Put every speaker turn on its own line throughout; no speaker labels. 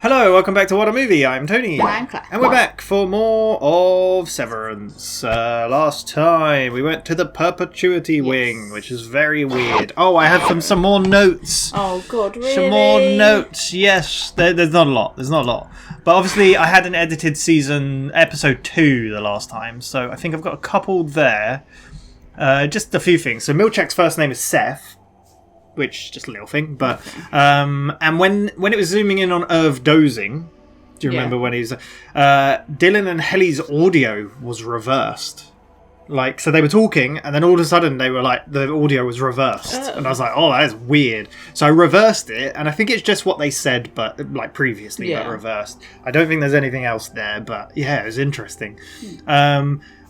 Hello, welcome back to WhatAreMovie. I'm Tony.
And I'm Clutz.
And we're back for more of Severance. Last time we went to the Perpetuity Wing, which is very weird. Oh, I have some more notes.
Oh god, really?
Some more notes, yes. There's not a lot. But obviously I had an edited season, episode 2 the last time, so I think I've got a couple there. Just a few things. So Milchek's first name is Seth, which is just a little thing, but and when it was zooming in on Irv dozing, do you remember when he's Dylan and Helly's audio was reversed? Like, so they were talking, and then all of a sudden they were like, the audio was reversed, and I was like, oh, that is weird. So I reversed it, and I think it's just what they said, but like previously, but reversed. I don't think there's anything else there, but yeah, it was interesting.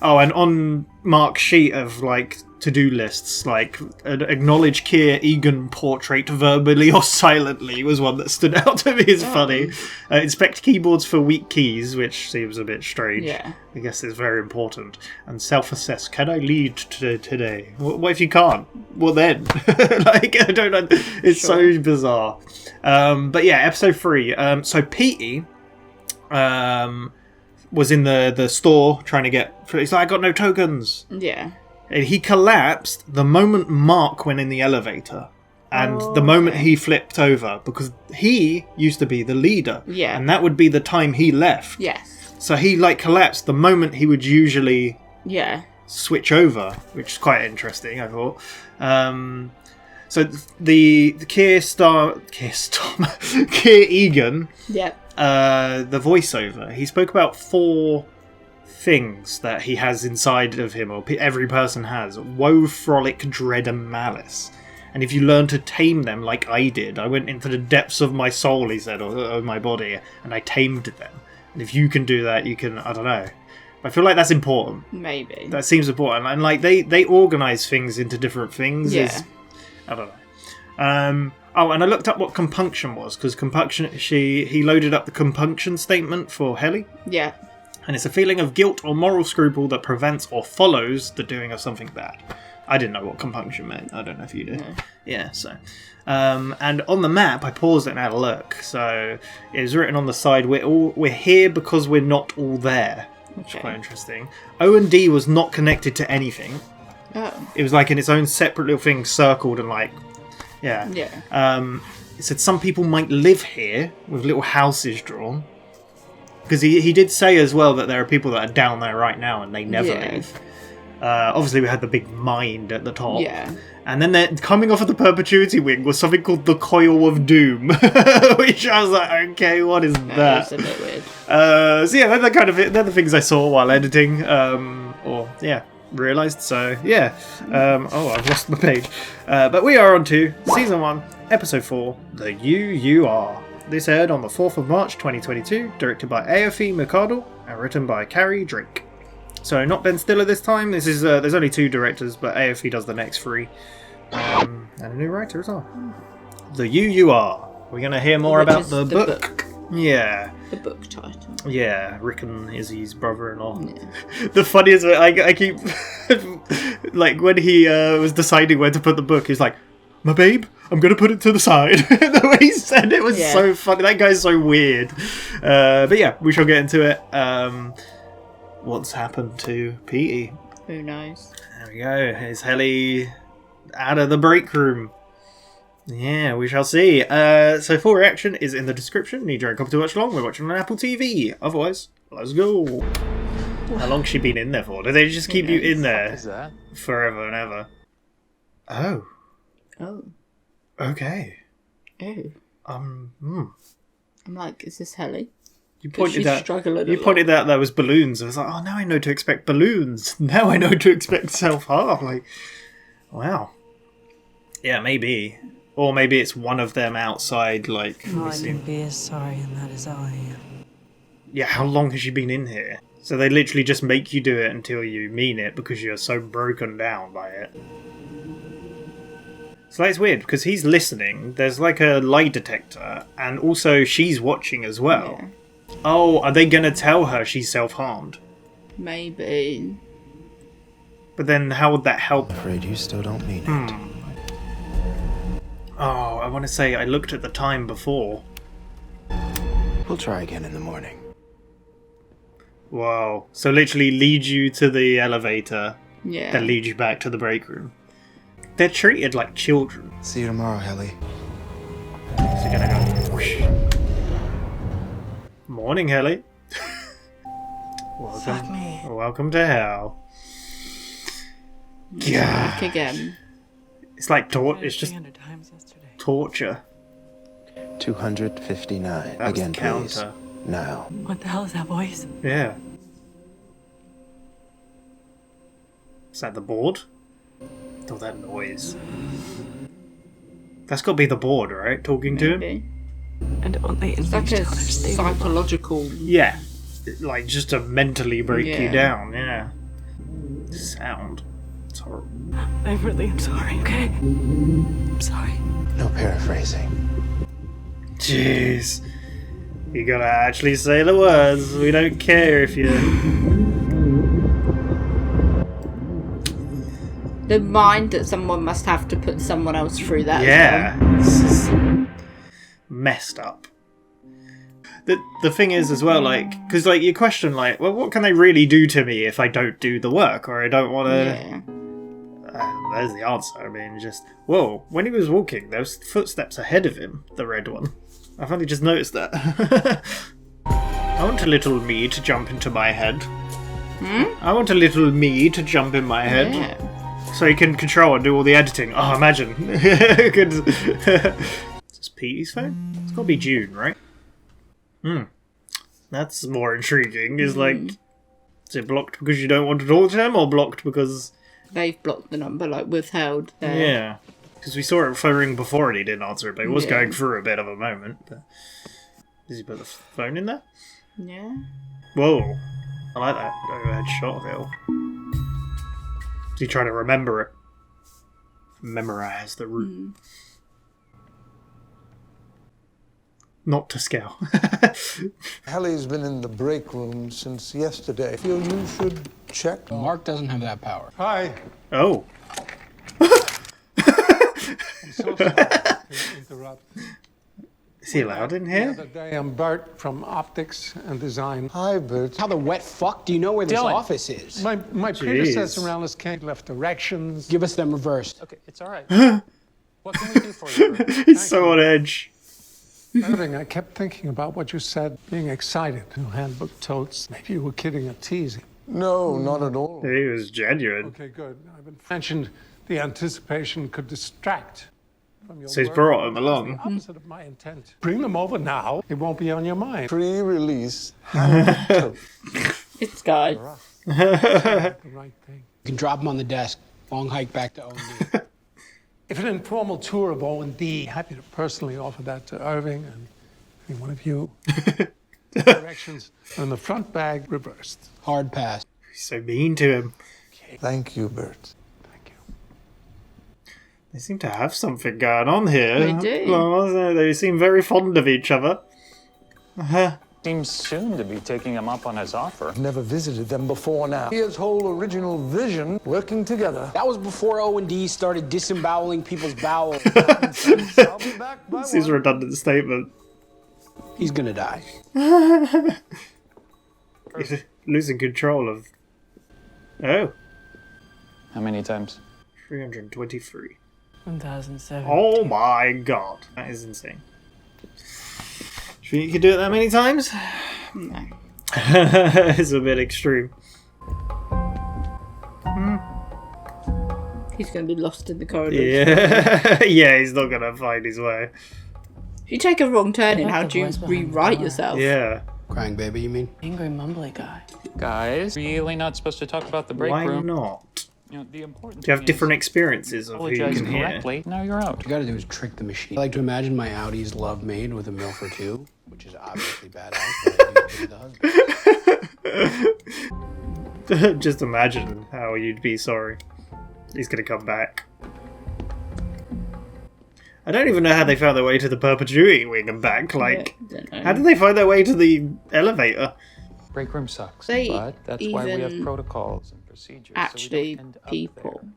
Oh, and on Mark's sheet of like to-do lists, like acknowledge Keir Egan portrait verbally or silently was one that stood out to me as funny. Inspect keyboards for weak keys, which seems a bit strange. Yeah. I guess it's very important. And self-assess, can I lead today? What if you can't? Well then. Like, I don't know. It's so bizarre. But yeah, episode 3. So Petey was in the store trying to get... He's like, I got no tokens. Yeah. And he collapsed the moment Mark went in the elevator. And the moment he flipped over. Because he used to be the leader. Yeah. And that would be the time he left. Yes. So he, like, collapsed the moment he would usually... switch over. Which is quite interesting, I thought. So the Keir Egan... Yep. The voiceover, he spoke about 4 things that he has inside of him, or every person has: woe, frolic, dread, and malice. And if you learn to tame them like I did, I went into the depths of my soul, he said, or my body, and I tamed them. And if you can do that, you can, I don't know. I feel like that's important. Maybe. That seems important. And like they organise things into different things. Yeah. I don't know. Oh, and I looked up what compunction was, because compunction, he loaded up the compunction statement for Helly. Yeah. And it's a feeling of guilt or moral scruple that prevents or follows the doing of something bad. I didn't know what compunction meant. I don't know if you do. No. Yeah, so. And on the map, I paused it and had a look. So it was written on the side, we're here because we're not all there. Which is quite interesting. O&D was not connected to anything. Oh. It was like in its own separate little thing, circled and like... Yeah. It said some people might live here with little houses drawn. Because he did say as well that there are people that are down there right now and they never leave. Obviously, we had the big mind at the top. Yeah. And then coming off of the Perpetuity Wing was something called the Coil of Doom. Which I was like, okay, what is that? It's a bit weird. So yeah, they're the things I saw while editing. Realised, so yeah. I've lost my page. But we are on to Season 1, Episode 4, The You Are. This aired on the 4th of March 2022, directed by Aoife McArdle, and written by Kari Drake. So not Ben Stiller this time, this is there's only 2 directors, but Aoife does the next 3. And a new writer as well. The You Are. We're going to hear more about the book. Yeah. The book title. Yeah, Rick and Izzy's brother-in-law. Yeah. The funniest bit, I keep... like, when he was deciding where to put the book, he's like, my babe, I'm going to put it to the side. The way he said it was so funny. That guy's so weird. But yeah, we shall get into it. What's happened to Petey? Who knows? There we go. Here's Helly out of the break room. Yeah, we shall see. So full reaction is in the description. Need your copy to watch along. We're watching on Apple TV. Otherwise, let's go. How long's she been in there for? Do they just keep you in there forever and ever? Oh. Okay. Oh. I'm like, is this Helly? You pointed out there was balloons. I was like, oh, now I know to expect balloons. Now I know to expect self-harm. Like, wow. Yeah, maybe. Or maybe it's one of them outside, like...
Oh, I can be as sorry, and that is all I am.
Yeah, how long has she been in here? So they literally just make you do it until you mean it because you're so broken down by it. So that's weird, because he's listening, there's like a lie detector, and also she's watching as well. Yeah. Oh, are they going to tell her she's self-harmed?
Maybe.
But then how would that help?
I'm afraid you still don't mean it.
Oh, I want to say I looked at the time before.
We'll try again in the morning.
Wow. So literally lead you to the elevator,
Yeah.
then lead you back to the break room. They're treated like children.
See you tomorrow, Helly.
So you're gonna go. Whoosh. Morning, Helly.
Fuck me.
Welcome to hell. Yeah.
Back again.
It's like it's just
300 times yesterday.
torture.
259.
That was
Again,
the
please.
counter.
Now.
What the hell is that voice?
Yeah. Is that the board? Oh, that noise. That's got to be the board, right? Talking to him?
Maybe.
And only
It's like a psychological.
Yeah. Like just to mentally break you
Yeah.
down, yeah. Sound. It's horrible.
I really am sorry, okay? I'm sorry.
No paraphrasing.
Jeez. You gotta actually say the words. We don't care if you.
The mind that someone must have to put someone else through that.
Yeah. This is messed up. The thing is as well, like, because like you question like, well, what can they really do to me if I don't do the work or I don't want to?
Yeah.
There's the answer. I mean, just whoa. When he was walking, there was footsteps ahead of him. The red one. I've only just noticed that. I want a little me to jump into my head. I want a little me to jump in my head.
Yeah.
So he can control and do all the editing. Oh, imagine. Is this Petey's phone? It's gotta be June, right? That's more intriguing. Is it blocked because you don't want to talk to them, or blocked because...
They've blocked the number, like withheld there.
Yeah. Because we saw it phone before and he didn't answer it, but he was
Yeah.
going through a bit of a moment. But... Does he put the phone in there?
Yeah.
Whoa. I like that overhead shot of it all. Is he trying to remember it? Memorize the route. Not to scale.
Helly's been in the break room since yesterday. Feel you should check?
Mark doesn't have that power.
Hi.
Oh.
I'm so sorry to interrupt.
Is he allowed in
The
here?
other day, I'm Bert from Optics and Design. Hi, Bert.
How the wet fuck do you know where this
Dylan.
office is?
My predecessor around this camp left directions.
Give us them reversed.
Okay, it's all right. What can we do for you?
He's so on edge.
Irving, I kept thinking about what you said, being excited. New handbook totes. Maybe you were kidding or teasing. No, not at all.
He was genuine.
Okay, good. I've mentioned the anticipation could distract from your
So he's
work.
brought him along.
The opposite of my intent. Bring them over now. It won't be on your mind. Pre-release handbook tote.
This guy.
The right thing.
You can drop them on the desk. Long hike back to O&D.
If an informal tour of O&D, happy to personally offer that to Irving and any one of you. Directions on the front bag reversed.
Hard pass.
He's so mean to him.
Thank you, Bert. Thank you.
They seem to have something going on here.
They do.
Well, they seem very fond of each other.
Seems soon to be taking him up on his offer.
I've never visited them before now. His whole original vision working together.
That was before O&D started disemboweling people's bowels.
I'll be back by
This is a
one.
redundant statement.
He's gonna die.
He's losing control of... Oh.
How many times?
323.
1007.
Oh my god. That is insane. Do you think you could do it that many times?
No.
It's a bit extreme.
He's going to be lost in the corridor.
Yeah. Yeah, he's not gonna find his way.
If you take a wrong turn in,
I like
how
the
do you
voice behind the
rewrite
door.
yourself?
Yeah.
Crying baby, you mean?
Angry, mumbly guy.
Guys, really not supposed to talk about the break
Why
room.
not?
You know, the important
Do you have
thing
different
is
experiences of who you
apologize
can hear?
correctly. Now you're out.
What you gotta do is trick the machine. I like to imagine my Audi's love maid with a MILF or two, which is obviously badass, but I do pity the husband.
Just imagine how you'd be sorry. He's gonna come back. I don't even know how they found their way to the perpetuity wing and back. Like,
Yeah, don't know.
how did they find their way to the elevator?
Break room sucks,
They
but that's why we have
even
protocols and procedures. so we
Actually,
don't end up
people
there.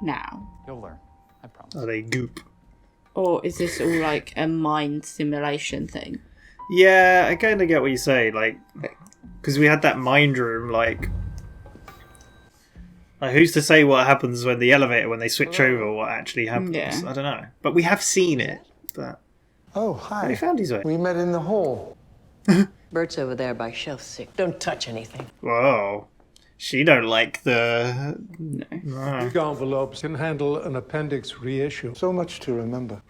now.
You'll learn. I promise.
Are they goop?
Or is this all like a mind simulation thing?
Yeah, I kind of get what you say. Like, because we had that mind room. Like, who's to say what happens when the elevator, when they switch over, what actually happens?
Yeah.
I don't know. But we have seen it. But
Oh, hi.
he found his way.
We met in the hall.
Bert's over there by shelf 6. Don't touch anything.
Whoa. She don't like the...
No.
Big envelopes can handle an appendix reissue.
So much to remember.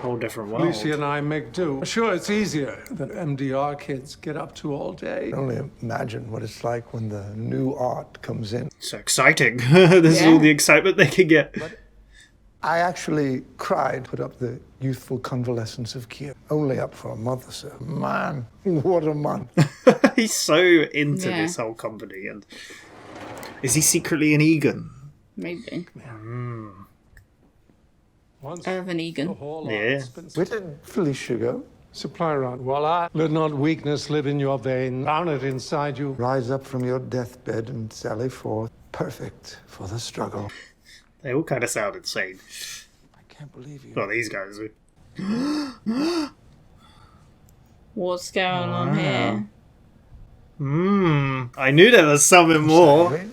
Whole different world.
Lucy and I make do. Sure, it's easier than MDR kids get up to all day.
Only imagine what it's like when the new art comes in.
So exciting. This is all the excitement they can get.
I actually cried, put up the youthful convalescence of Kira. Only up for a month or so. Man, what a month.
He's so into this whole company. And is he secretly an Egan?
Maybe.
Once
I have an
the
Egan.
whole
Yeah.
art's been
Where did Felicia go?
supply run. Voila. Let not weakness live in your vein. Drown it inside you.
Rise up from your deathbed and sally forth. Perfect for the struggle.
They all kind of sound insane.
I can't believe you.
Well, these guys do.
What's going on here?
I knew there was something more.
Wait,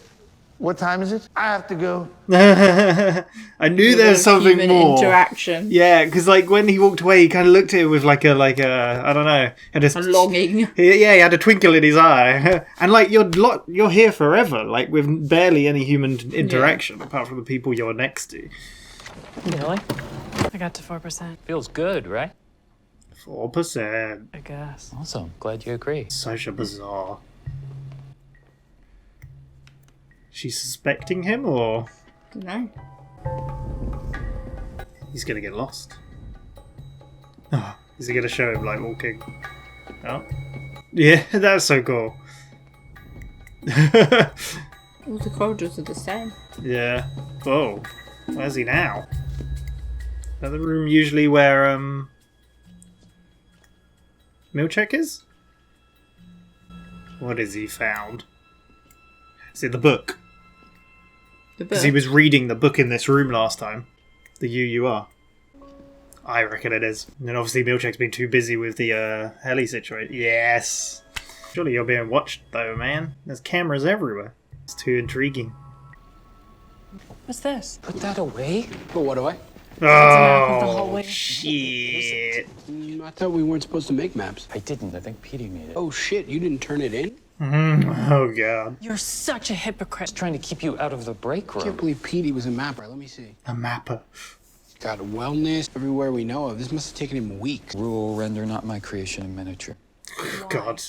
what time is it? I have to go.
I knew there was something
Human
more.
interaction.
Yeah, because like when he walked away, he kind of looked at it with like a I don't know, had
A longing.
He had a twinkle in his eye, and like you're here forever, like with barely any human interaction apart from the people you're next to.
Really? I got to 4%,
Feels good, right?
4%.
I guess.
Awesome. Glad you agree.
Such a bizarre. She's suspecting him, or
No.
he's gonna get lost. Oh, is he gonna show him like walking? Oh, yeah, that's so cool.
All the corridors are the same.
Yeah. Whoa. Where's he now? Is that the room usually where Milchek is? What has he found? Is it the book?
The
Because
book.
he was reading the book in this room last time. The UUR. I reckon it is. And then obviously Milchek's been too busy with the heli situation. Yes! Surely you're being watched though, man. There's cameras everywhere. It's too intriguing.
What's this?
Put that away?
But what do I?
map of the
Oh,
hallway.
shit.
I thought we weren't supposed to make maps.
I didn't. I think Petey made it.
Oh shit, you didn't turn it in?
Oh, God.
You're such a hypocrite.
Trying to keep you out of the break
I can't
room.
believe Petey was a mapper. Let me see.
A mapper.
Got wellness everywhere we know of. This must have taken him weeks.
Rule render not my creation in miniature.
God.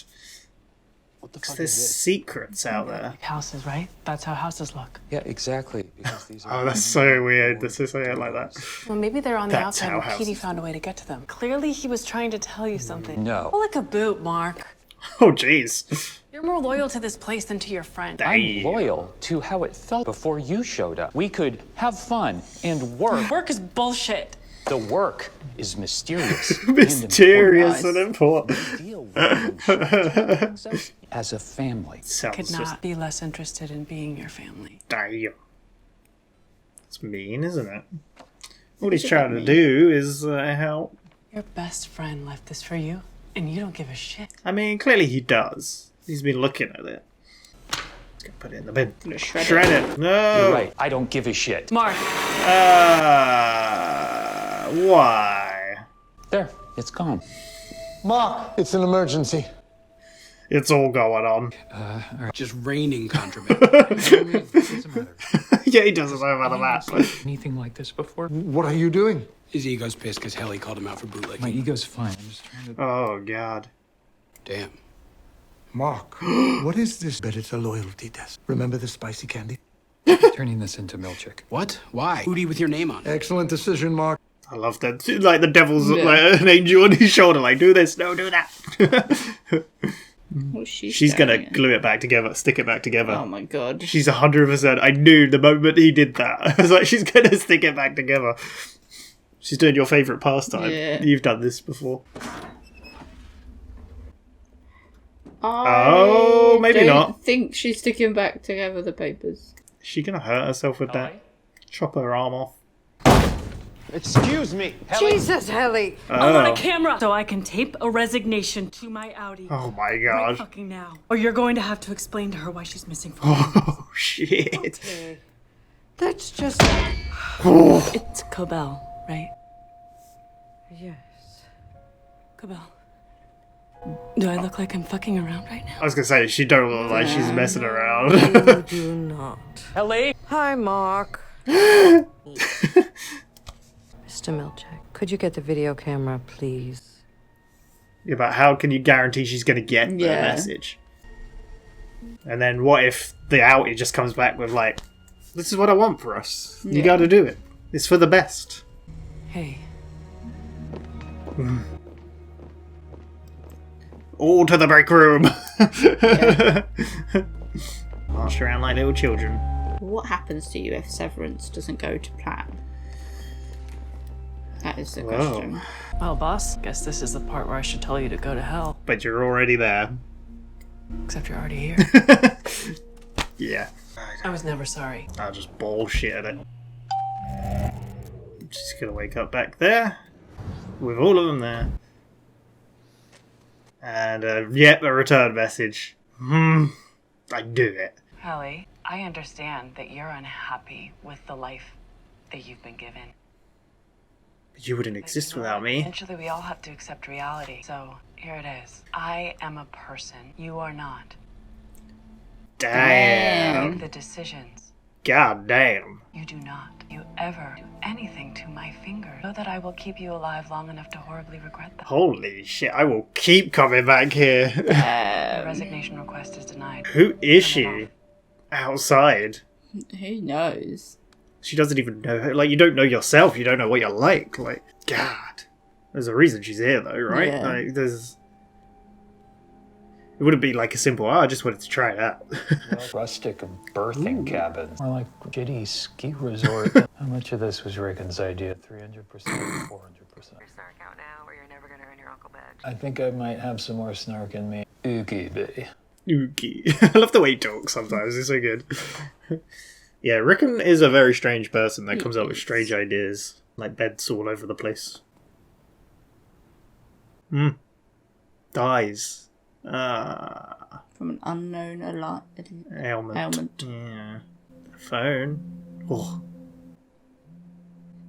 What the fuck
There's
is this?
secrets out there.
Houses, right? That's how houses look.
Yeah, exactly. Because these are
Oh, that's so weird to say it like that.
Well, maybe they're on the
That's
outside
how
and Petey
houses-
found a way to get to them. Clearly, he was trying to tell you something.
No.
Well, like a boot, Mark.
Oh, jeez.
You're more loyal to this place than to your friend.
I'm loyal to how it felt before you showed up. We could have fun and work.
Work is bullshit.
The work is mysterious.
Mysterious and
and
important.
important. Deal with and share things out as a family.
Sounds
Could
just
not be less interested in being your family.
damn. It's mean, isn't it? All he's trying to do is help.
Your best friend left this for you, and you don't give a shit.
I mean, clearly he does. He's been looking at it. Let's go put it in the bin.
Gonna shred
Shred it. No.
You're right. I don't give a shit.
Mark,
Why?
There, it's gone.
Mark, it's an emergency.
It's all going on.
Just raining contraband.
Yeah, he doesn't know about the map.
Anything like this before?
What are you doing?
His ego's pissed because Helly called him out for bootlegging.
My ego's fine. I'm just trying to.
Oh, God.
Damn.
Mark, what is this? Bet it's a loyalty test. Remember the spicy candy?
Turning this into milkshake.
What? Why? Booty with your name on it.
Excellent decision, Mark.
I love that. Like the devil's like an angel on his shoulder, like, do this, no, do that.
What's she
She's gonna
staring at?
glue it back together, stick it back together.
Oh my god.
She's 100%. I knew the moment he did that. I was like, she's gonna stick it back together. She's doing your favourite pastime.
Yeah.
You've done this before.
I
maybe
don't
not.
think she's sticking back together the papers.
Is she gonna hurt herself with that? Chop her arm off.
Excuse me, Helly.
Jesus, Helly.
I want a camera so I can tape a resignation to my Audi.
Oh my
Right
god.
fucking now. Or you're going to have to explain to her why she's missing from
Oh shit.
Okay. That's just...
It's Cobell, right?
Yes.
Cobell. Do I look like I'm fucking around right now?
I was gonna say, she don't look like she's messing around.
You do not.
Helly?
Hi, Mark. Mr. Milchek, could you get the video camera, please?
Yeah, but how can you guarantee she's gonna get the
Yeah.
message? And then what if the outie just comes back with like, this is what I want for us. You
Yeah.
gotta do it. It's for the best.
Hey.
All to the break room. Marched around like little children.
What happens to you if Severance doesn't go to plan? That is the question.
Well, boss, guess this is the part where I should tell you to go to hell.
But you're already there.
Except you're already here.
Yeah.
I was never sorry.
I'll just bullshit at it. I'm just gonna wake up back there. With all of them there. And, yep, a return message. I do it.
Helly, I understand that you're unhappy with the life that you've been given.
But you wouldn't exist without me.
Eventually, we all have to accept reality. So, here it is. I am a person. You are not.
Damn.
Make the decisions.
God damn.
You do not. You ever do anything to my finger. Know that I will keep you alive long enough to horribly regret that.
Holy shit, I will keep coming back here.
Your resignation request is denied.
Who is
Turn it
she?
off.
Outside.
Who knows?
She doesn't even know her. Like, you don't know yourself. You don't know what you're like. Like, God. There's a reason she's here, though, right?
Yeah.
Like, there's... It wouldn't be like a simple, I just wanted to try it out.
Rustic birthing cabins. More like shitty ski resort. How much of this was Rickon's idea? 300%, 400%?
Snark out now, or you're never gonna earn your Uncle Badge.
I think I might have some more snark in me. Oogie bae.
Oogie. I love the way he talks sometimes. It's so good. Yeah, Rickon is a very strange person that comes up with strange ideas. Like beds all over the place. Dies.
From an unknown
Ailment. Yeah. Phone. Oh.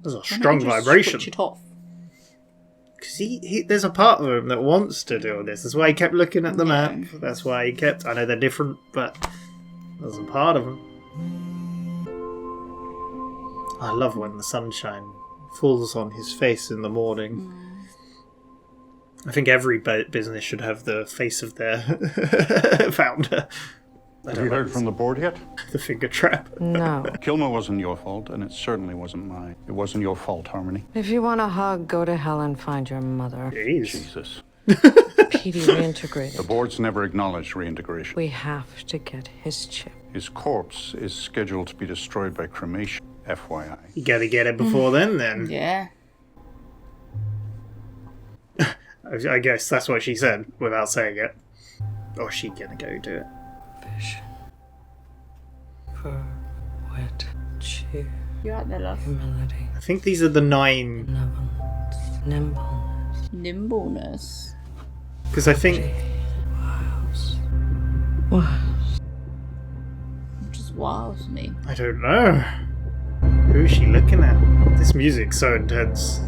There's a
Why don't
strong
you just
vibration.
Switch it off.
Because there's a part of him that wants to do all this. That's why he kept looking at the map. That's why he kept... I know they're different, but there's a part of him. I love when the sunshine falls on his face in the morning. I think every business should have the face of their founder.
Have you heard from the board yet?
The finger trap.
No.
Kilmer wasn't your fault, and it certainly wasn't mine. It wasn't your fault, Harmony.
If you want a hug, go to hell and find your mother.
Jeez.
Jesus.
PD reintegrated.
The board's never acknowledged reintegration.
We have to get his chip.
His corpse is scheduled to be destroyed by cremation, FYI.
You gotta get it before then.
Yeah.
I guess that's what she said without saying it. Or she gonna go do it.
Vision. For wet cheer.
You're out there, love.
Humility.
I think these are the 9.
Benevolence. Nimbleness.
Nimbleness.
Because I think...
What?
Just wows me.
I don't know. Who is she looking at? This music's so intense.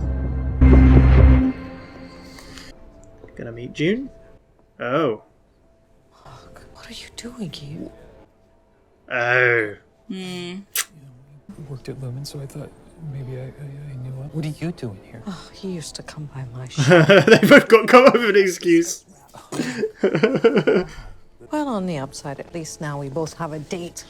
Gonna meet June? Oh.
What are you doing here?
Oh.
Worked at Lumen, so I thought maybe I knew what. What are you doing here?
Oh, he used to come by my shop.
They both got come up with an excuse.
Well, on the upside, at least now we both have a date.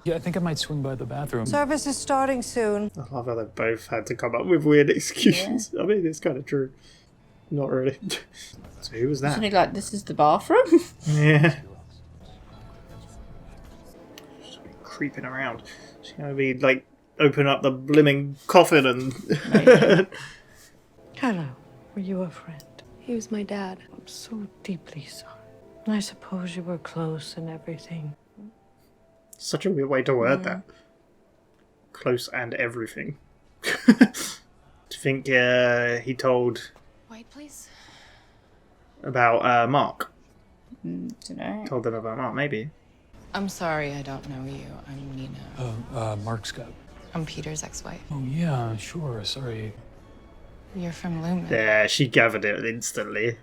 Yeah, I think I might swing by the bathroom.
Service is starting soon.
I love how they both had to come up with weird excuses. I mean, it's kind of true. Not really. So who was that?
Isn't he like, this is the bathroom?
Yeah. Just creeping around. She's gonna be like, open up the blimmin' coffin and...
Hello. Were you a friend?
He was my dad.
I'm so deeply sorry. I suppose you were close and everything.
Such a weird way to word that. close and everything. Do you think he told
Wait, please.
about Mark?
Dunno.
Told them about Mark, maybe.
I'm sorry, I don't know you. I'm Nina.
Mark Scott.
I'm Peter's ex-wife.
Oh, yeah, sure, sorry.
You're from Lumen.
Yeah, she gathered it instantly. You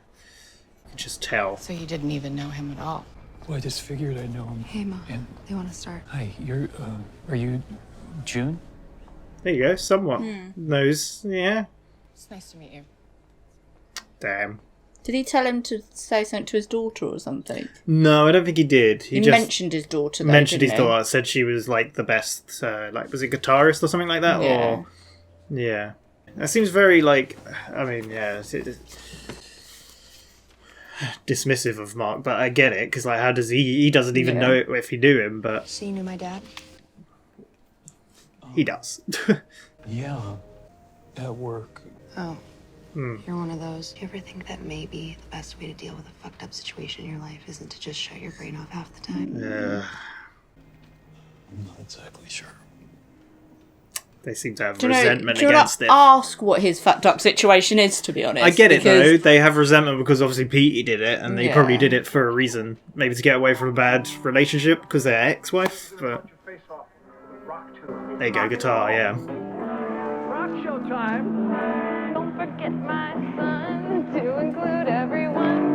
could just tell.
So you didn't even know him at all.
Well, I just figured I'd know him.
Hey, Ma.
And
They want to start.
hi, are you June?
There you go, someone knows. Yeah.
It's nice to meet you.
Damn.
Did he tell him to say something to his daughter or something?
No, I don't think he did.
He
just
mentioned his daughter, though,
mentioned
didn't
his
he?
daughter. Said she was like the best. Like, was it guitarist or something like that?
Yeah.
Or yeah, that seems very like. I mean, yeah, it's dismissive of Mark, but I get it because like, how does he doesn't even know it if he knew him, but
So you knew my dad?
he does.
Yeah, at work.
Oh. You're one of those. Do you ever think that maybe the best way to deal with a fucked up situation in your life isn't to just shut your brain off half the time?
Yeah.
I'm not exactly sure.
They seem to have
Do you know,
resentment
do you
against
not
it.
ask what his fucked up situation is, to be honest?
I get it though.
because-
They have resentment because obviously Petey did it, and they
Yeah.
probably did it for a reason, maybe to get away from a bad relationship because they're ex-wife. But there you go, guitar. Yeah.
Rock show time. Don't forget my son to include everyone.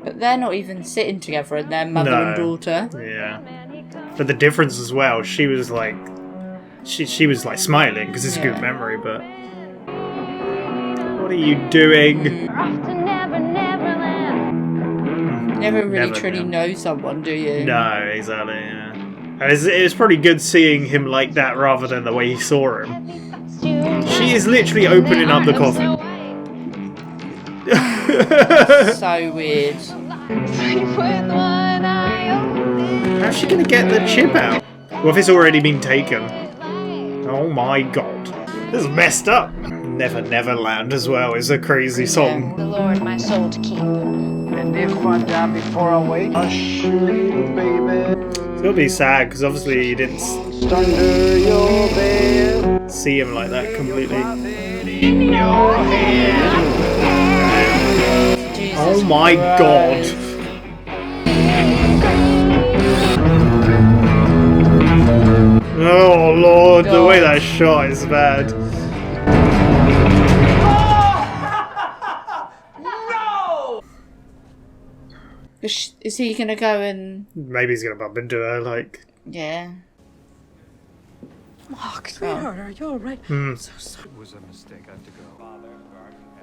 But they're not even sitting together, and they're mother and daughter.
Yeah. But the difference as well, she was like, she was like smiling because it's a good memory. But what are you doing?
You never really
Never
truly
know.
know someone, do you?
No, exactly. Yeah. And it was probably good seeing him like that rather than the way he saw him. She is literally opening up the coffin.
So weird.
How's she gonna get the chip out? Well, if it's already been taken. Oh my god. This is messed up. Never Neverland as well is a crazy song.
The Lord, my soul to keep.
And if I die before I wake, I'll shoot you, baby.
It's gonna be sad because obviously you didn't
Under your bed.
see him like that completely.
In your head.
Oh my god. Oh lord, the way that shot is bad.
Is he gonna go and...
Maybe he's gonna bump into her, like...
Yeah.
Mark, sweetheart, are you alright?
It was a mistake. I have to go.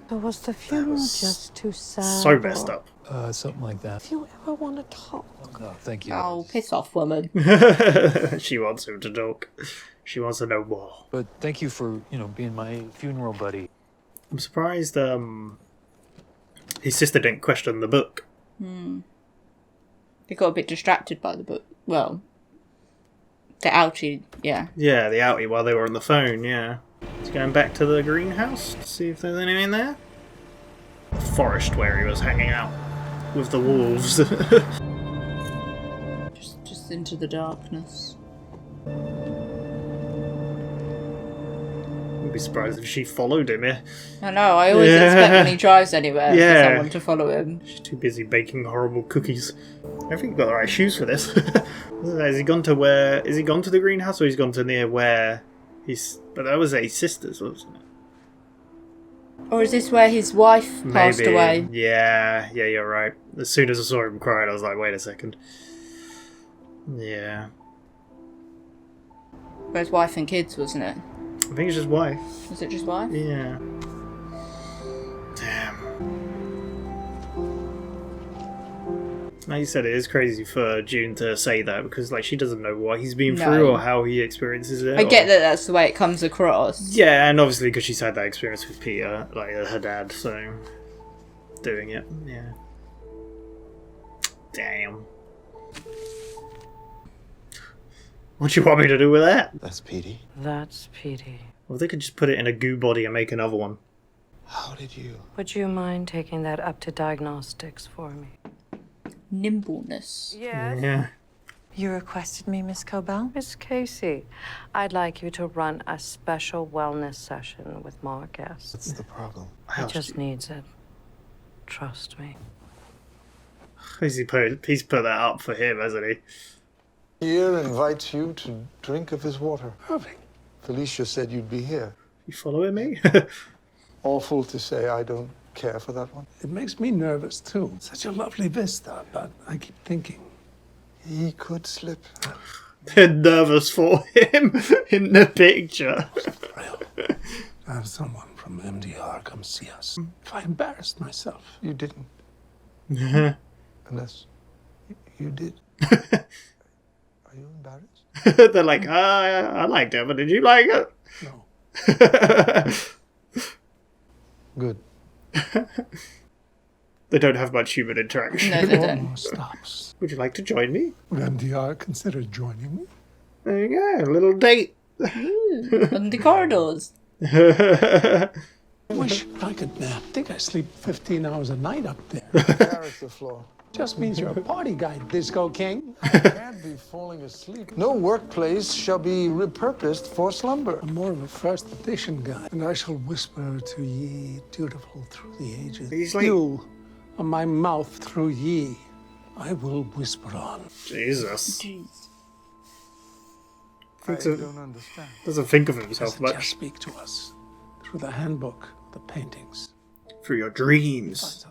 So was the funeral just too sad?
So messed up.
Something like that.
If you ever want to talk.
No, thank you.
Oh, piss off, woman.
She wants him to talk. She wants to know more.
But thank you for, being my funeral buddy.
I'm surprised his sister didn't question the book.
They got a bit distracted by the book. Well, the ouchie, yeah.
Yeah, the outie while they were on the phone, yeah. He's going back to the greenhouse to see if there's anything there. The forest where he was hanging out with the wolves.
Just into the darkness.
I'd be surprised if she followed him here.
I know, I always expect when he drives anywhere for
Yeah.
someone to follow him.
She's too busy baking horrible cookies. I think he's got the right shoes for this. Has he gone to where... Is he gone to the greenhouse or he's gone to near where he's... But that was his sister's, wasn't it?
Or is this where his wife passed
Maybe.
away?
Yeah, you're right. As soon as I saw him crying, I was like, wait a second. Yeah.
Where his wife and kids, wasn't it?
I think it's just wife.
Was it just wife?
Yeah. Damn. Like you said, it is crazy for June to say that because, like, she doesn't know what he's been through or how he experiences it.
I get that that's the way it comes across.
Yeah, and obviously because she's had that experience with Peter, like her dad, so doing it, yeah. Damn. What do you want me to do with that?
That's Petey.
That's Petey.
Well, they could just put it in a goo body and make another one.
How did you?
Would you mind taking that up to diagnostics for me?
Nimbleness.
Yes.
Yeah.
You requested me, Miss Cobell?
Miss Casey, I'd like you to run a special wellness session with Marcus.
What's the problem?
He just needs it. Trust me.
He's put that up for him, hasn't he?
Here invites you to drink of his water.
Irving.
Felicia said you'd be here.
You following me?
Awful to say I don't care for that one.
It makes me nervous, too. Such a lovely vista, but I keep thinking.
He could slip.
They're nervous for him in the picture.
To have someone from MDR come see us. If I embarrassed myself.
You didn't. Unless you did. Are you embarrassed?
They're like, I liked it, but did you like it?
No.
Good.
They don't have much human interaction.
No, they don't.
Stops.
Would you like to join me?
Would MDR consider joining me?
There you go, a little date.
On the corridors.
I wish I could nap. I think I sleep 15 hours a night up there.
Character flaw.
Just means you're a party guy, Disco King.
Can't be falling asleep. No workplace shall be repurposed for slumber.
I'm more of a first edition guy, and I shall whisper to ye, dutiful through the ages.
He's like...
You are my mouth through ye. I will whisper on.
Jesus.
Jeez.
I don't understand.
Doesn't think of himself
Just
much.
speak to us through the handbook, the paintings.
Through your dreams.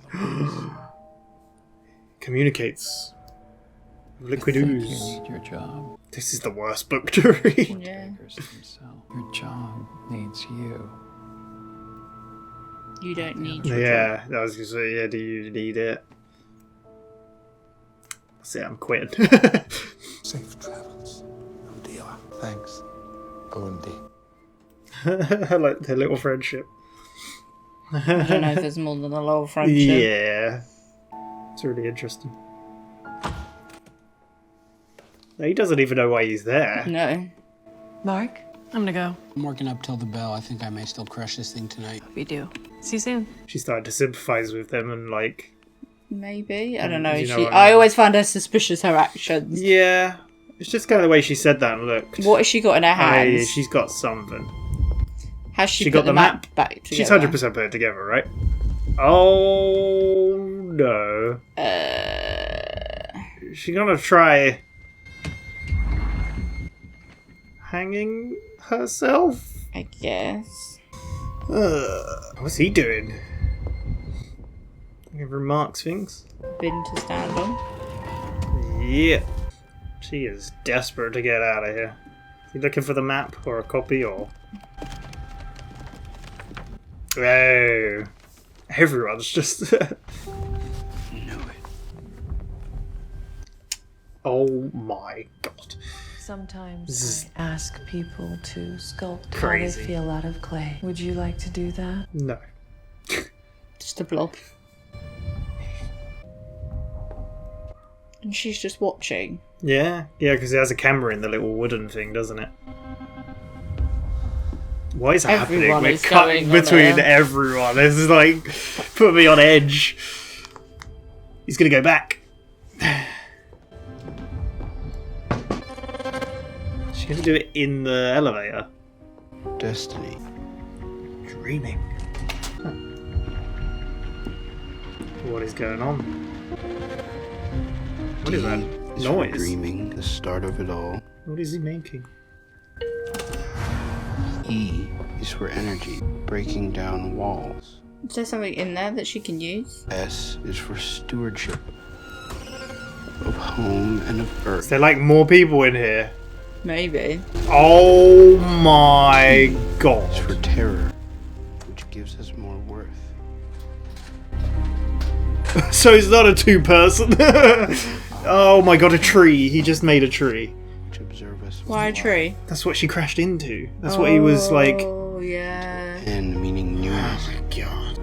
Communicates. Liquid
You
ooze.
need your job.
This is the worst book to read.
Yeah.
Your job needs you.
You don't need your
Yeah, I was gonna say, yeah, do you need it? That's it, I'm quitting.
Safe travels. MDR.
Thanks. O&D.
I like their little friendship.
I don't know if there's more than a little friendship.
Yeah. It's really interesting. He doesn't even know why he's there.
No.
Mark, I'm gonna go.
I'm working up till the bell. I think I may still crush this thing tonight.
We do. See you soon.
She started to sympathise with them and like...
Maybe. I don't know.
You know
She,
what I mean?
I always found her suspicious, her actions.
Yeah. It's just kind of the way she said that and looked.
What has she got in her hands?
She's got something.
Has she,
She
put
got the
map back together?
She's 100% put it together, right? Oh, no. She's gonna try... hanging herself?
I guess.
What's he doing? Give remarks things?
Bin to stand on.
Yeah. She is desperate to get out of here. Is he looking for the map or a copy or... Oh. Everyone's just... Oh my god.
Sometimes I ask people to sculpt
Crazy.
how they feel out of clay. Would you like to do that?
No.
Just a blob. And she's just watching.
Yeah, because it has a camera in the little wooden thing, doesn't it? What is happening?
Everyone
We're
is
cutting
going on
between
here.
everyone. This is like, put me on edge. He's gonna go back. She's gonna do it in the elevator.
Destiny.
Dreaming. Huh. What is going on? What is that
Is for
noise?
dreaming, the start of it all.
What is he making?
E is for energy, breaking down walls.
Is there something in there that she can use?
S is for stewardship of home and of earth.
Is there like more people in here?
Maybe.
Oh my god.
It's for terror, which gives us more worth.
So he's not a two-person. Oh my god, a tree. He just made a tree.
Which observe us.
Why a tree?
That's what she crashed into. That's what he was like.
Oh, yeah.
And meaning newness.
Oh my god.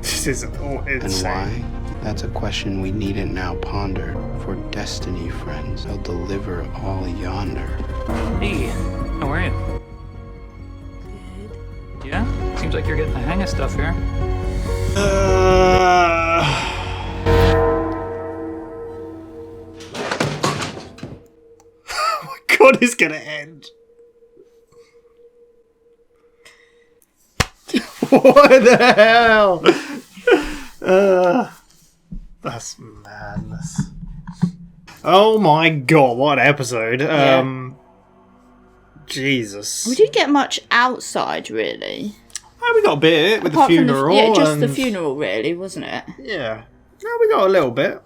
This is
And
insane.
why? That's a question we needn't now ponder. For destiny, friends, they'll deliver all yonder.
Hey, how are you? Good. Yeah? Seems like you're getting the hang of stuff here.
this gonna end? What the hell? That's madness. Oh my god, what an episode. Jesus.
We didn't get much outside, really.
Oh, we got a bit with
Apart
the
from
funeral.
just the funeral, really, wasn't it?
Yeah. No, we got a little bit.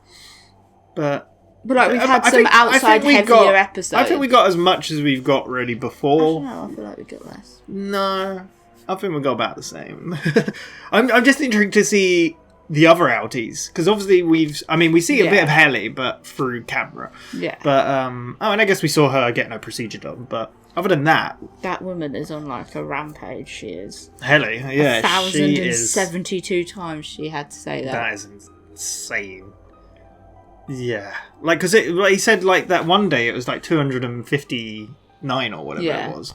But
like we've had some outside heavier episodes.
I think we got as much as we've got really before.
I feel like we got less.
No, I think we got about the same. I'm just intrigued to see the other outies, because obviously we see a bit of Helly, but through camera.
Yeah.
But and I guess we saw her getting her procedure done. But other than that,
that woman is on like a rampage. She is.
Helly, yeah,
1,072 times she had to say that.
That is insane. Yeah, like because he said like that one day it was like 259 or whatever it was,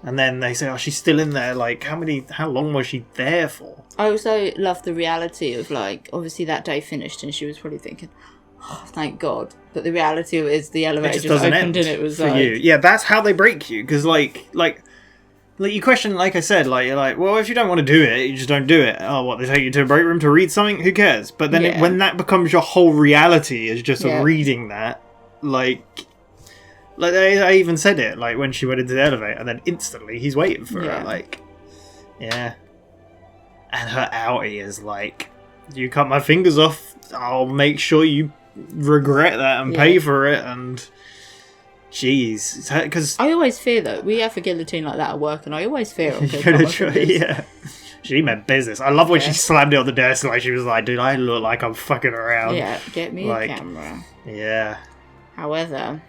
and then they say, oh, she's still in there. Like how long was she there for?
I also love the reality of like obviously that day finished and she was probably thinking, oh, thank God. But the reality of it is the elevator just opened and it was
for
like
you. Yeah, that's how they break you, because like you question, like I said, like you're like, well, if you don't want to do it, you just don't do it. Oh, what, they take you to a break room to read something? Who cares? But then when that becomes your whole reality is just reading that, like I even said it, like when she went into the elevator and then instantly he's waiting for her, like, yeah. And her outie is like, you cut my fingers off, I'll make sure you regret that and pay for it, and jeez, because
I always fear that we have a guillotine like that at work, and I always fear it.
She meant business. I love when she slammed it on the desk, like she was like, dude, I look like I'm fucking around.
Yeah, get me a camera.
Yeah.
However,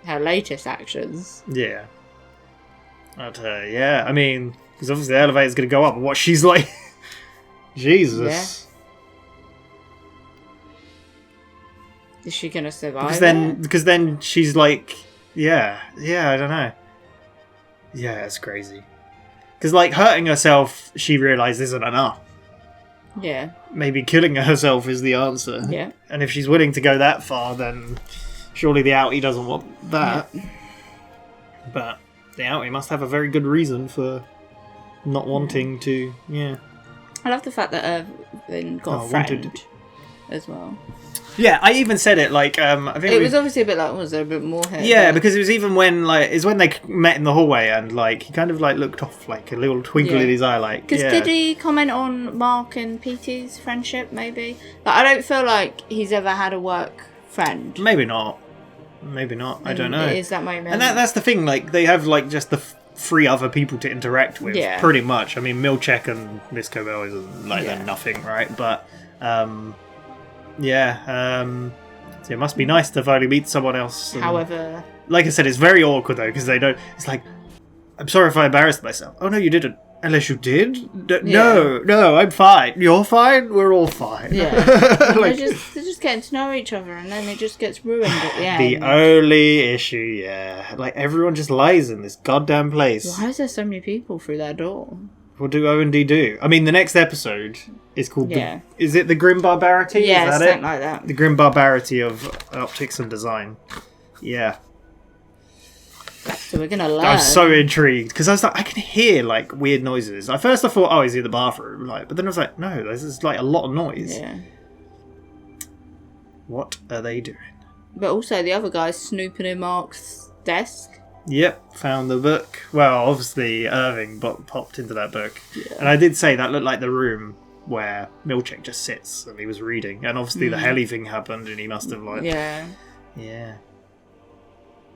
her latest actions.
Yeah. But I mean, because obviously the elevator's gonna go up, and what she's like, Jesus.
Is she gonna survive?
Because then she's like, I don't know. Yeah, it's crazy. Because like hurting herself, she realised isn't enough.
Yeah.
Maybe killing herself is the answer.
Yeah.
And if she's willing to go that far, then surely the outie doesn't want that. Yeah. But the outie must have a very good reason for not wanting to. Yeah.
I love the fact that Irvin got a friend as well.
Yeah, I even said it like I think
it was obviously a bit like, was there a bit more here?
Yeah, because it was even when when they met in the hallway and like he kind of like looked off, like a little twinkle in his eye, like.
Because did he comment on Mark and Petey's friendship? Maybe like I don't feel like he's ever had a work friend.
Maybe not. I don't know.
It is that moment,
and that's the thing. Like they have like just the 3 other people to interact with, pretty much. I mean, Milchek and Miss Cobell is like they're nothing, right? But. So it must be nice to finally meet someone else.
However,
like I said, it's very awkward though, because they don't. It's like, I'm sorry if I embarrassed myself. Oh no, you didn't. Unless you did. No, I'm fine. You're fine. We're all fine.
Yeah, like, they're just getting to know each other, and then it just gets ruined at the end.
The only issue, like everyone just lies in this goddamn place.
Why is there so many people through that door?
What do O&D do? I mean, the next episode is called is it the Grim Barbarity?
Yeah,
is that
something
it?
like that.
The Grim Barbarity of Optics and Design. Yeah.
So we're gonna learn.
I'm so intrigued because I was like, I can hear like weird noises. At first I thought, oh, he's in the bathroom, like, but then I was like, no, this is like a lot of noise.
Yeah.
What are they doing?
But also the other guy's snooping in Mark's desk.
Yep, found the book. Well, obviously Irving popped into that book, and I did say that looked like the room where Milchek just sits and he was reading, and obviously the Helly thing happened, and he must have like yeah.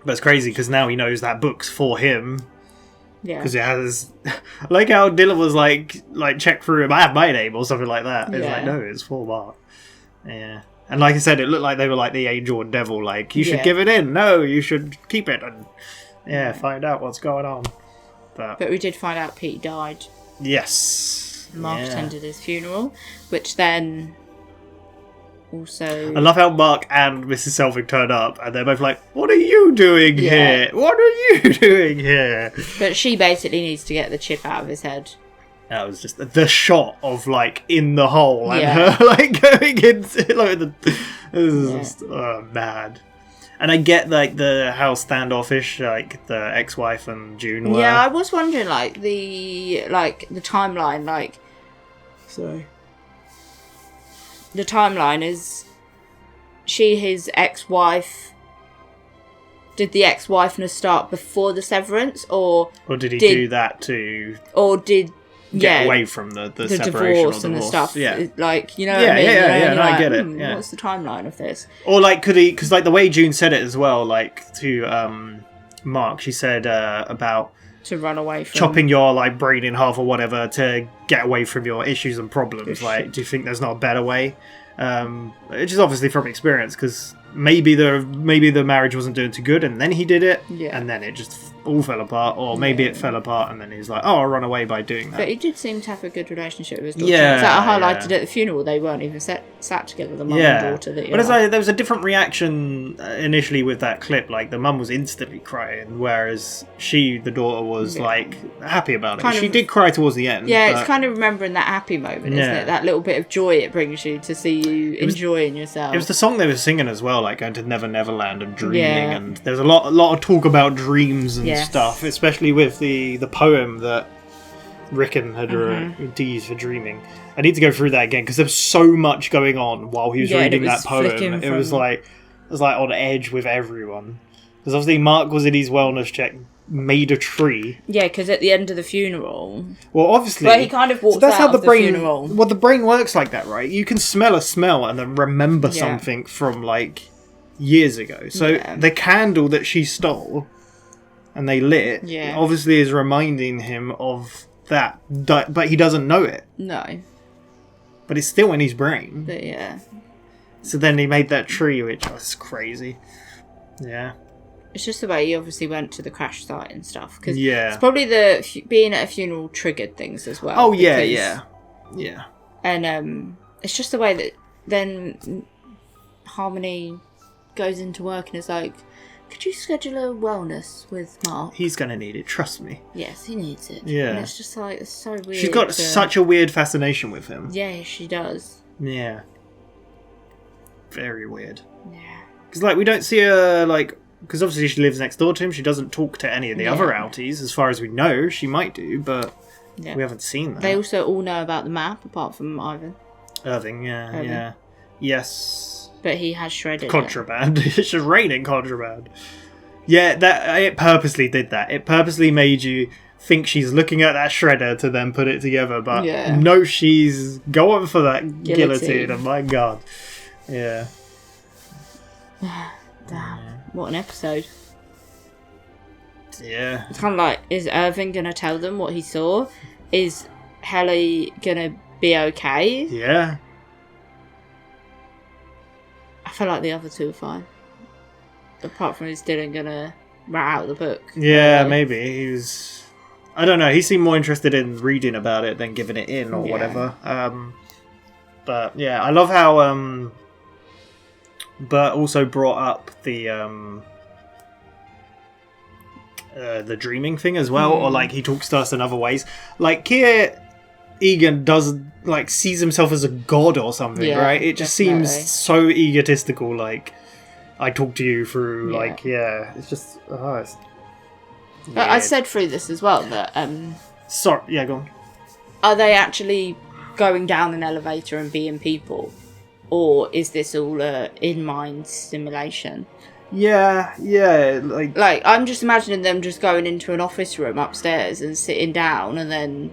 But it's crazy because now he knows that book's for him. Yeah, because it has like how Dylan was like check through him. I have my name or something like that. It's like no, it's for Mark. Yeah. And like I said, it looked like they were like the angel and devil, like, you should give it in. No, you should keep it and find out what's going on. But
we did find out Pete died.
Yes.
Mark attended his funeral, which then also...
I love how Mark and Mrs. Selvig turn up and they're both like, what are you doing here? What are you doing here?
But she basically needs to get the chip out of his head.
That was just the shot of like in the hole and her like going into like it was just mad. And I get like how standoffish like the ex-wife and June were.
Yeah, I was wondering the timeline,
Sorry.
The timeline is she his ex-wife. Did the ex-wifeness start before the severance, or
did he do that to?
Or did
get away from the separation
divorce
or
and the stuff?
Yeah,
what I mean?
No, I get it. Yeah.
What's the timeline of this?
Or could he? Because the way June said it as well, to Mark, she said about
to run away from
chopping your brain in half or whatever to get away from your issues and problems. Do you think there's not a better way? Which is obviously from experience, because maybe the marriage wasn't doing too good, and then he did it, and then it just all fell apart, or maybe it fell apart, and then he's like, "Oh, I'll run away by doing that."
But he did seem to have a good relationship with his daughter.
Yeah,
that I highlighted at the funeral. They weren't even sat together, the mum and daughter.
But there was a different reaction initially with that clip. The mum was instantly crying, whereas the daughter, was happy about it. She did cry towards the end.
Yeah, it's kind of remembering that happy moment, isn't it? That little bit of joy it brings you to see you enjoying yourself.
It was the song they were singing as well, going to Never Neverland and dreaming, and there's a lot of talk about dreams and stuff, especially with the poem that Rickon had D for dreaming. I need to go through that again because there was so much going on while he was reading that poem. It was on edge with everyone, because obviously Mark was in his wellness check, made a tree.
Yeah, because at the end of the funeral,
well, obviously,
he kind of walks out of the funeral.
Well, the brain works like that, right? You can smell a smell and then remember something from years ago. So the candle that she stole and they lit, obviously is reminding him of that, but he doesn't know it.
No.
But it's still in his brain.
But yeah.
So then he made that tree, which was crazy. Yeah.
It's just the way he obviously went to the crash site and stuff. Cause
it's
probably being at a funeral triggered things as well.
Oh, yeah.
And it's just the way that then Harmony goes into work and is like, could you schedule a wellness with Mark?
He's going to need it, trust me.
Yes, he needs it.
Yeah.
And it's just it's so weird.
She's got such a weird fascination with him.
Yeah, she does.
Yeah. Very weird. Yeah. Because, we don't see her, because obviously she lives next door to him. She doesn't talk to any of the other outies. As far as we know, she might do, but we haven't seen that.
They also all know about the map, apart from
Irving, yeah. Yes.
But he has shredded
contraband. It's just raining contraband. Yeah, it purposely did that. It purposely made you think she's looking at that shredder to then put it together, but no, she's going for that guillotine. Oh my god. Yeah.
Damn. What an episode.
Yeah.
It's kind of is Irving going to tell them what he saw? Is Helly going to be okay?
Yeah.
I feel like the other two are fine. Apart from is Dylan going to rat out the book?
Yeah, maybe. He was... I don't know. He seemed more interested in reading about it than giving it in or whatever. But yeah, I love how... Bert also brought up the dreaming thing as well, or he talks to us in other ways. Keir Egan does sees himself as a god or something, right? It just seems so egotistical. I talk to you through it's just it's
I said through this as well that
sorry, yeah, go on.
Are they actually going down an elevator and being people? Or is this all a in-mind simulation?
Yeah.
I'm just imagining them just going into an office room upstairs and sitting down, and then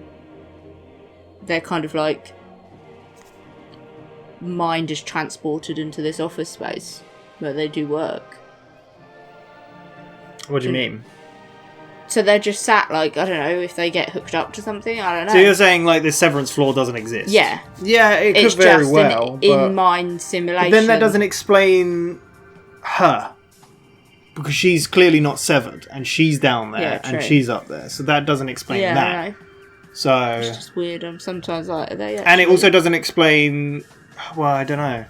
they're kind of mind is transported into this office space where they do work.
What do you mean?
So they're just sat I don't know, if they get hooked up to something, I don't know.
So you're saying this severance floor doesn't exist?
Yeah.
Yeah, it could very well.
It's just an in-mind simulation.
But then that doesn't explain her. Because she's clearly not severed, and she's down there, and she's up there. So that doesn't explain that.
I know.
So...
It's just weird. I'm sometimes are they actually...
And it also doesn't explain... Well, I don't know.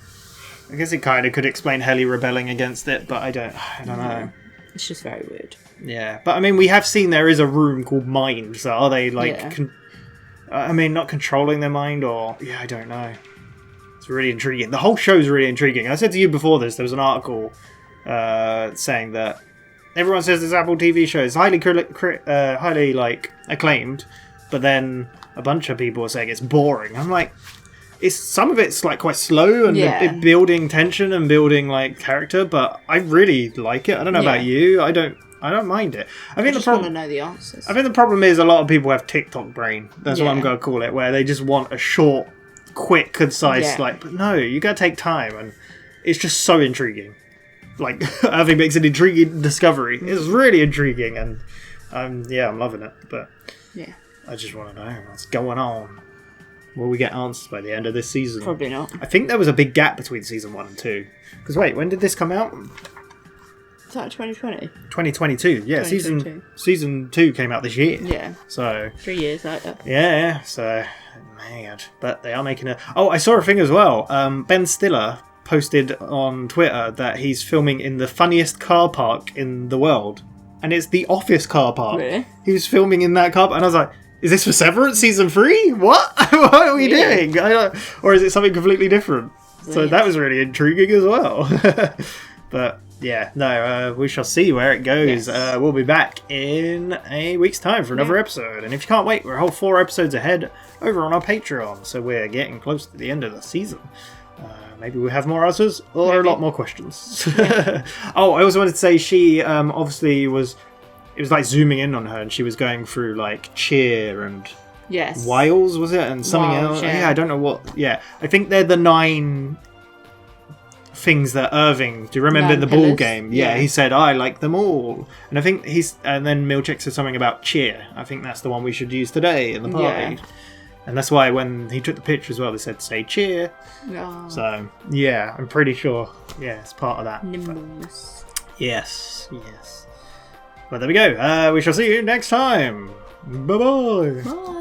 I guess it kind of could explain Helly rebelling against it, but I don't know.
It's just very weird.
Yeah, but I mean, we have seen there is a room called Mind, so are they not controlling their mind, or... Yeah, I don't know. It's really intriguing. The whole show's really intriguing. I said to you before this, there was an article saying that everyone says this Apple TV show is highly like acclaimed, but then a bunch of people are saying it's boring. I'm like, some of it's like quite slow and building tension and building like character, but I really like it. I don't know about you. I don't mind it. I
just want to know the answers.
I think the problem is a lot of people have TikTok brain. That's what I'm going to call it, where they just want a short, quick, concise, but no, you got to take time, and it's just so intriguing. Like, Irving makes an intriguing discovery. It's really intriguing, and I'm loving it. But I just want to know what's going on. Will we get answers by the end of this season?
Probably not.
I think there was a big gap between season 1 and 2. Because wait, when did this come out?
Is that 2020?
2022. Yeah,
2022.
Season 2 came out this year.
Yeah.
So
3 years later.
Yeah. So man, but they are making a. Oh, I saw a thing as well. Ben Stiller posted on Twitter that he's filming in the funniest car park in the world, and it's the Office car park.
Really?
He was filming in that car park, and I was like, is this for Severance season 3? What? What are we doing? Or is it something completely different? So that was really intriguing as well. But yeah, no, we shall see where it goes. Yes. We'll be back in a week's time for another episode, and if you can't wait, we're a whole 4 episodes ahead over on our Patreon, so we're getting close to the end of the season. Maybe we'll have more answers or a lot more questions. Oh, I also wanted to say she obviously it was like zooming in on her, and she was going through like Cheer and Wiles, was it? And something else. Yeah, I don't know what. Yeah, I think they're the 9 things that Irving, do you remember in the ball game? Yeah, he said, I like them all. And I think and then Milchick said something about Cheer. I think that's the one we should use today in the party. Yeah. And that's why when he took the picture as well, they said, say cheer. Oh. So, yeah, I'm pretty sure. Yeah, it's part of that.
Nimbleness.
Yes. Well, there we go. We shall see you next time. Bye-bye.
Bye.